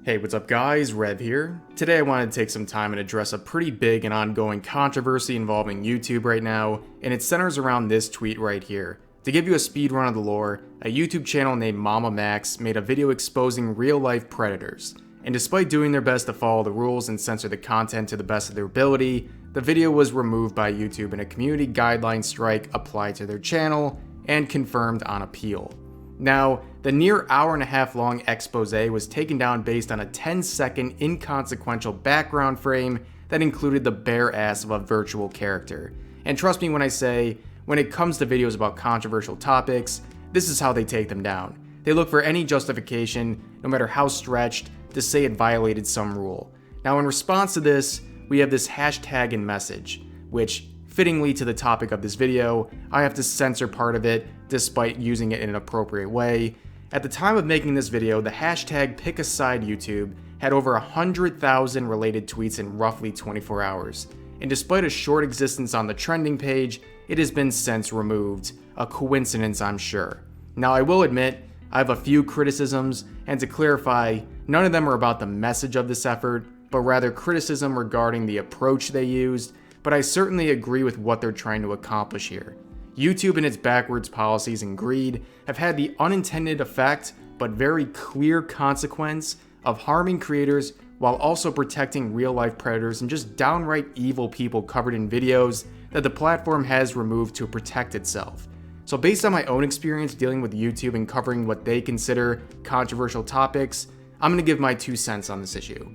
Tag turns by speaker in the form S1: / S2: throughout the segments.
S1: Hey, what's up guys, Rev here. Today I wanted to take some time and address a pretty big and ongoing controversy involving YouTube right now, and it centers around this tweet right here. To give you a speed run of the lore, a YouTube channel named Mama Max made a video exposing real-life predators. And despite doing their best to follow the rules and censor the content to the best of their ability, the video was removed by YouTube and a community guideline strike applied to their channel and confirmed on appeal. Now, the near hour-and-a-half long expose was taken down based on a 10-second inconsequential background frame that included the bare ass of a virtual character. And trust me when I say, when it comes to videos about controversial topics, this is how they take them down. They look for any justification, no matter how stretched, to say it violated some rule. Now in response to this, we have this hashtag and message, which, fittingly to the topic of this video, I have to censor part of it despite using it in an appropriate way. At the time of making this video, the hashtag #PickASideYouTube had over 100,000 related tweets in roughly 24 hours. And despite a short existence on the trending page, it has been since removed. A coincidence, I'm sure. Now I will admit, I have a few criticisms, and to clarify, none of them are about the message of this effort, but rather criticism regarding the approach they used, but I certainly agree with what they're trying to accomplish here. YouTube and its backwards policies and greed have had the unintended effect, but very clear consequence, of harming creators while also protecting real-life predators and just downright evil people covered in videos that the platform has removed to protect itself. So based on my own experience dealing with YouTube and covering what they consider controversial topics, I'm going to give my 2 cents on this issue.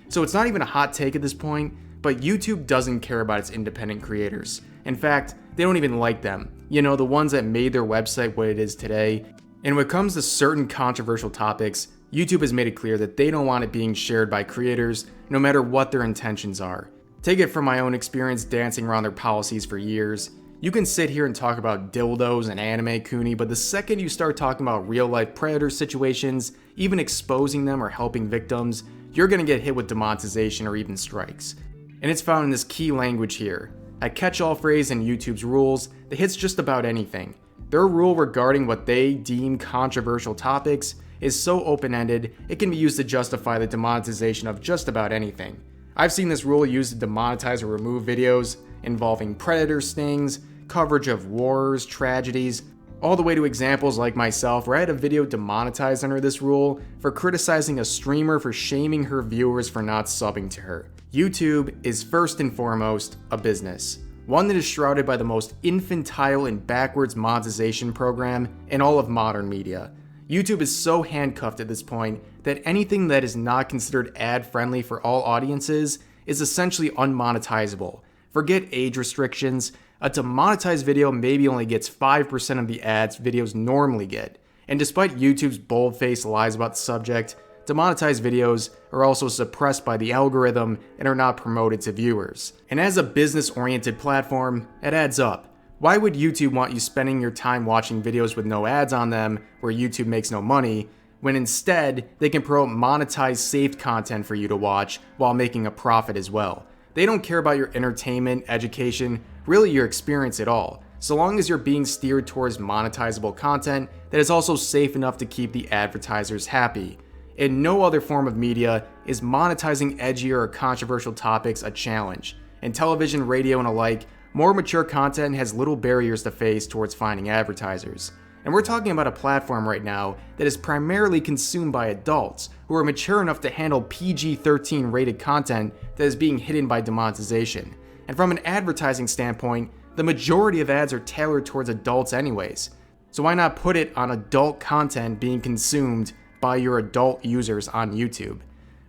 S1: So it's not even a hot take at this point, but YouTube doesn't care about its independent creators. In fact, they don't even like them. You know, the ones that made their website what it is today. And when it comes to certain controversial topics, YouTube has made it clear that they don't want it being shared by creators, no matter what their intentions are. Take it from my own experience dancing around their policies for years. You can sit here and talk about dildos and anime kuni, but the second you start talking about real-life predator situations, even exposing them or helping victims, you're gonna get hit with demonetization or even strikes. And it's found in this key language here, a catch-all phrase in YouTube's rules that hits just about anything. Their rule regarding what they deem controversial topics is so open-ended, it can be used to justify the demonetization of just about anything. I've seen this rule used to demonetize or remove videos involving predator stings, coverage of wars, tragedies, all the way to examples like myself where I had a video demonetized under this rule for criticizing a streamer for shaming her viewers for not subbing to her. YouTube is first and foremost a business, one that is shrouded by the most infantile and backwards monetization program in all of modern media. YouTube is so handcuffed at this point that anything that is not considered ad-friendly for all audiences is essentially unmonetizable. Forget age restrictions, a demonetized video maybe only gets 5% of the ads videos normally get. And despite YouTube's bold-faced lies about the subject, demonetized videos are also suppressed by the algorithm and are not promoted to viewers. And as a business-oriented platform, it adds up. Why would YouTube want you spending your time watching videos with no ads on them, where YouTube makes no money, when instead they can promote monetized saved content for you to watch while making a profit as well? They don't care about your entertainment, education, really your experience at all, so long as you're being steered towards monetizable content that is also safe enough to keep the advertisers happy. In no other form of media is monetizing edgier or controversial topics a challenge. In television, radio, and alike, more mature content has little barriers to face towards finding advertisers. And we're talking about a platform right now that is primarily consumed by adults who are mature enough to handle PG-13 rated content that is being hidden by demonetization. And from an advertising standpoint, the majority of ads are tailored towards adults anyways. So why not put it on adult content being consumed by your adult users on YouTube?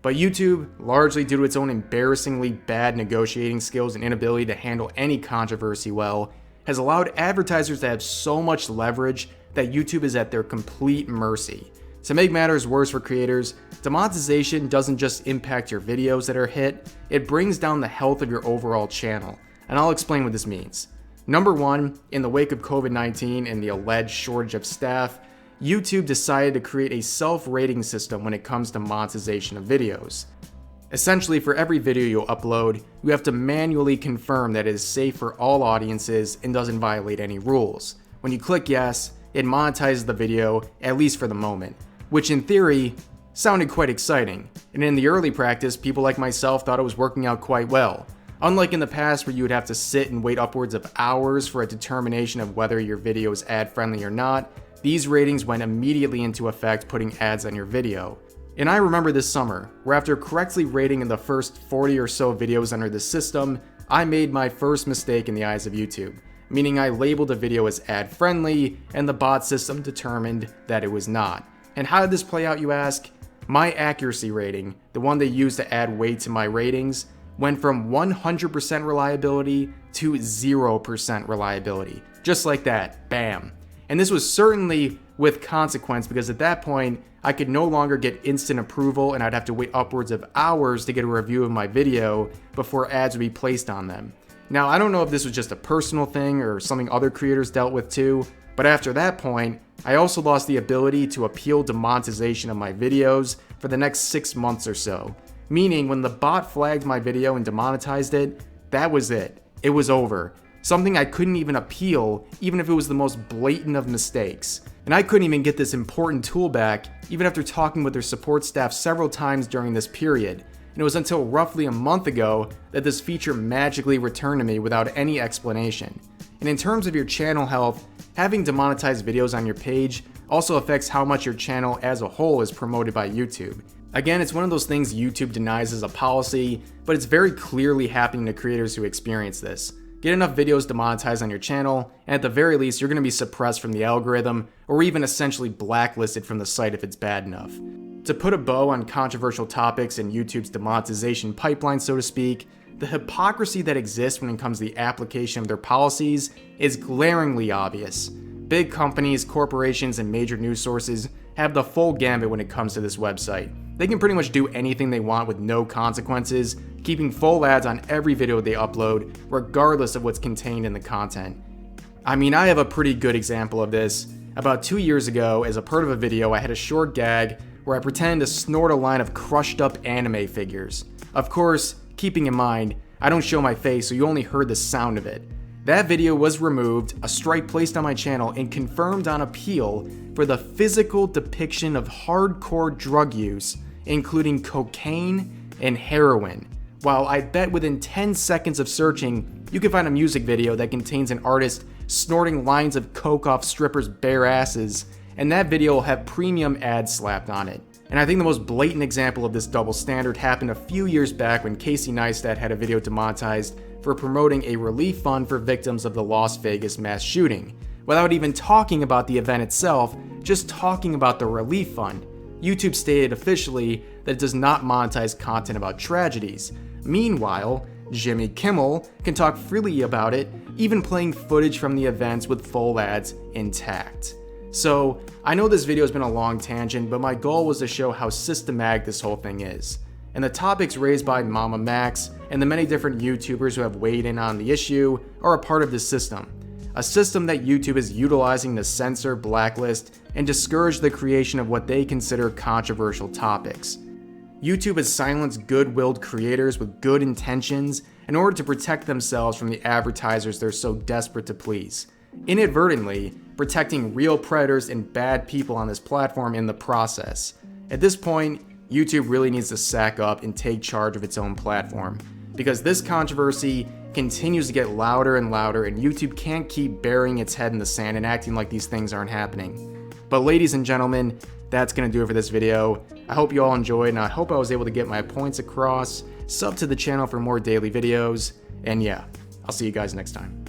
S1: But YouTube, largely due to its own embarrassingly bad negotiating skills and inability to handle any controversy well, has allowed advertisers to have so much leverage that YouTube is at their complete mercy. To make matters worse for creators, demonetization doesn't just impact your videos that are hit, it brings down the health of your overall channel. And I'll explain what this means. Number one, in the wake of COVID-19 and the alleged shortage of staff, YouTube decided to create a self-rating system when it comes to monetization of videos. Essentially, for every video you upload, you have to manually confirm that it is safe for all audiences and doesn't violate any rules. When you click yes, it monetizes the video, at least for the moment, which in theory sounded quite exciting, and in the early practice, people like myself thought it was working out quite well. Unlike in the past where you would have to sit and wait upwards of hours for a determination of whether your video is ad-friendly or not, these ratings went immediately into effect, putting ads on your video. And I remember this summer, where after correctly rating the first 40 or so videos under the system, I made my first mistake in the eyes of YouTube, meaning I labeled a video as ad-friendly, and the bot system determined that it was not. And how did this play out, you ask? My accuracy rating, the one they use to add weight to my ratings, went from 100% reliability to 0% reliability. Just like that, bam. And this was certainly with consequence, because at that point, I could no longer get instant approval and I'd have to wait upwards of hours to get a review of my video before ads would be placed on them. Now, I don't know if this was just a personal thing or something other creators dealt with too, but after that point, I also lost the ability to appeal demonetization of my videos for the next 6 months or so. Meaning, when the bot flagged my video and demonetized it, that was it. It was over. Something I couldn't even appeal, even if it was the most blatant of mistakes. And I couldn't even get this important tool back, even after talking with their support staff several times during this period. And it was until roughly a month ago that this feature magically returned to me without any explanation. And in terms of your channel health, having demonetized videos on your page also affects how much your channel as a whole is promoted by YouTube. Again, it's one of those things YouTube denies as a policy, but it's very clearly happening to creators who experience this. Get enough videos demonetized on your channel, and at the very least, you're going to be suppressed from the algorithm, or even essentially blacklisted from the site if it's bad enough. To put a bow on controversial topics in YouTube's demonetization pipeline, so to speak, the hypocrisy that exists when it comes to the application of their policies is glaringly obvious. Big companies, corporations, and major news sources have the full gambit when it comes to this website. They can pretty much do anything they want with no consequences, keeping full ads on every video they upload, regardless of what's contained in the content. I mean, I have a pretty good example of this. About 2 years ago, as a part of a video, I had a short gag where I pretended to snort a line of crushed up anime figures. Of course, keeping in mind, I don't show my face, so you only heard the sound of it. That video was removed, a strike placed on my channel, and confirmed on appeal for the physical depiction of hardcore drug use, including cocaine and heroin. While I bet within 10 seconds of searching, you can find a music video that contains an artist snorting lines of coke off strippers' bare asses, and that video will have premium ads slapped on it. And I think the most blatant example of this double standard happened a few years back when Casey Neistat had a video demonetized for promoting a relief fund for victims of the Las Vegas mass shooting. Without even talking about the event itself, just talking about the relief fund. YouTube stated officially that it does not monetize content about tragedies. Meanwhile, Jimmy Kimmel can talk freely about it, even playing footage from the events with full ads intact. So, I know this video has been a long tangent, but my goal was to show how systematic this whole thing is. And the topics raised by Mama Max and the many different YouTubers who have weighed in on the issue are a part of this system. A system that YouTube is utilizing to censor, blacklist, and discourage the creation of what they consider controversial topics. YouTube has silenced good-willed creators with good intentions in order to protect themselves from the advertisers they're so desperate to please, inadvertently protecting real predators and bad people on this platform in the process. At this point, YouTube really needs to sack up and take charge of its own platform, because this controversy continues to get louder and louder, and YouTube can't keep burying its head in the sand and acting like these things aren't happening. But ladies and gentlemen, that's going to do it for this video. I hope you all enjoyed, and I hope I was able to get my points across. Sub to the channel for more daily videos, and yeah, I'll see you guys next time.